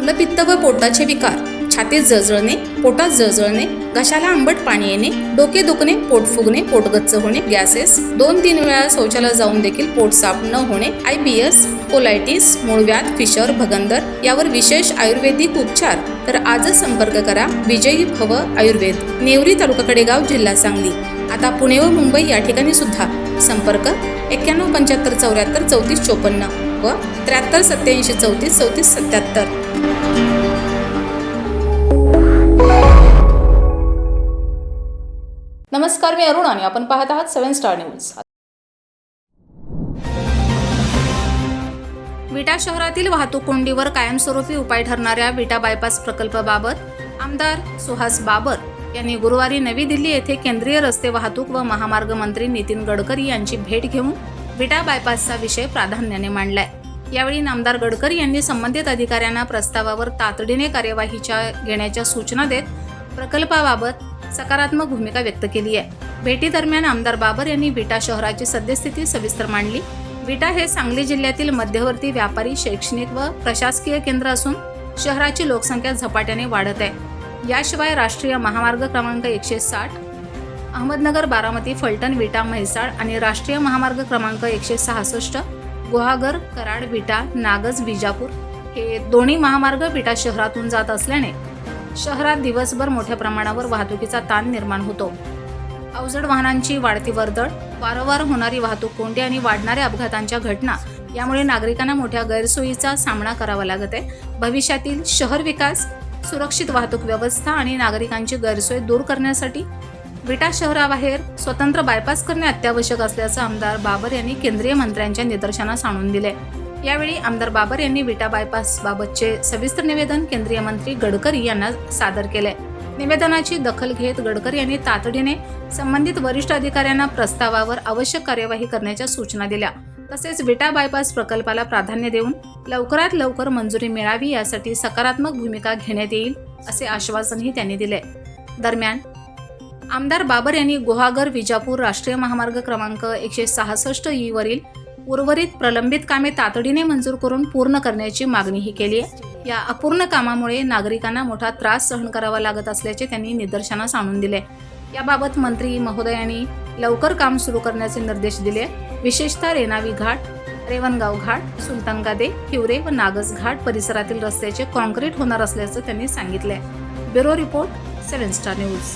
मलपित्त व पोटाचे विकार, छातीत जळजळणे, पोटात जळजळणे, घशाला आंबट पाणी येणे, डोके दुखणे, पोट फुगणे, पोट गच्च होणे, गॅसेस, 2-3 वेळा शौचालयात जाऊन देखील पोट साफ न होणे, IBS, कोलायटिस, मूळव्याध, फिशर, भगंदर यावर विशेष आयुर्वेदिक उपचार. तर आजच संपर्क करा विजयी भव आयुर्वेद, नेवरी तालुका कडेगाव, जिल्हा सांगली. आता पुणे व मुंबई या ठिकाणी सुद्धा संपर्क 91 75 74 34 54 व 73 87 34 34 77. नमस्कार, मी अरुण आणि आपण पाहत आहात 7 स्टार न्यूज. विटा शहरातील वाहतूक कोंडीवर कायमस्वरूपी उपाय ठरणाऱ्या विटा बायपास प्रकल्पाबाबत आमदार सुहास बाबर यांनी गुरुवारी नवी दिल्ली येथे केंद्रीय रस्ते वाहतूक व महामार्ग मंत्री नितीन गडकरी यांची भेट घेऊन विटा बायपासचा विषय प्राधान्याने मांडलाय. यावेळी नामदार गडकरी यांनी संबंधित अधिकाऱ्यांना प्रस्तावावर तातडीने कार्यवाही घेण्याच्या सूचना देत प्रकल्पाबाबत सकारात्मक भूमिका व्यक्त केली आहे. भेटीदरम्यान आमदार बाबर यांनी विटा शहराची सद्यस्थिती सविस्तर मांडली. विटा हे सांगली जिल्ह्यातील मध्यवर्ती व्यापारी, शैक्षणिक व प्रशासकीय केंद्र असून शहराची लोकसंख्या झपाट्याने वाढत आहे. याशिवाय राष्ट्रीय महामार्ग क्रमांक 160 अहमदनगर, बारामती, फलटण, विटा, म्हैसाळ आणि राष्ट्रीय महामार्ग क्रमांक 166 गुहागर, कराड, विटा, नागज, विजापूर हे दोन्ही महामार्ग विटा शहरातून जात असल्याने शहरात दिवसभर मोठ्या प्रमाणावर वाहतुकीचा ताण निर्माण होतो. अवजड वाहनांची वाढती वर्दळ, वारंवार होणारी वाहतूक कोंडी आणि वाढणाऱ्या अपघातांच्या घटना यामुळे नागरिकांना मोठ्या गैरसोयीचा सामना करावा लागत आहे. भविष्यातील शहर विकास, सुरक्षित वाहतूक व्यवस्था आणि नागरिकांची गैरसोय दूर करण्यासाठी विटा शहराबाहेर स्वतंत्र बायपास करणे अत्यावश्यक असल्याचं आमदार बाबर यांनी केंद्रीय मंत्र्यांच्या निदर्शनास आणून दिले. यावेळी आमदार बाबर यांनी विटा बायपास बाबतचे सविस्तर निवेदन केंद्रीय मंत्री गडकरी यांना सादर केले. निवेदनाची दखल घेत गडकरी यांनी तातडीने संबंधित वरिष्ठ अधिकाऱ्यांना प्रस्तावावर आवश्यक कार्यवाही करण्याच्या सूचना दिल्या. तसेच विटा बायपास प्रकल्पाला प्राधान्य देऊन लवकरात लवकर मंजुरी मिळावी यासाठी सकारात्मक भूमिका घेण्यात येईल असे आश्वासनही त्यांनी दिले. दरम्यान आमदार बाबर यांनी गुहागर, विजापूर राष्ट्रीय महामार्ग क्रमांक 166 वरील उर्वरित प्रलंबित कामे तातडीने मंजूर करून पूर्ण करण्याची मागणीही केली आहे. या अपूर्ण कामामुळे नागरिकांना मोठा त्रास सहन करावा लागत असल्याचे त्यांनी निदर्शनास आणून दिले. याबाबत मंत्री महोदयांनी लवकर काम सुरू करण्याचे निर्देश दिले. विशेषतः रेणावी घाट, रेवणगाव घाट, सुलतानगादे, हिवरे व नागज घाट परिसरातील रस्त्याचे कॉन्क्रीट होणार असल्याचं त्यांनी सांगितले. Bureau report, 7 star news.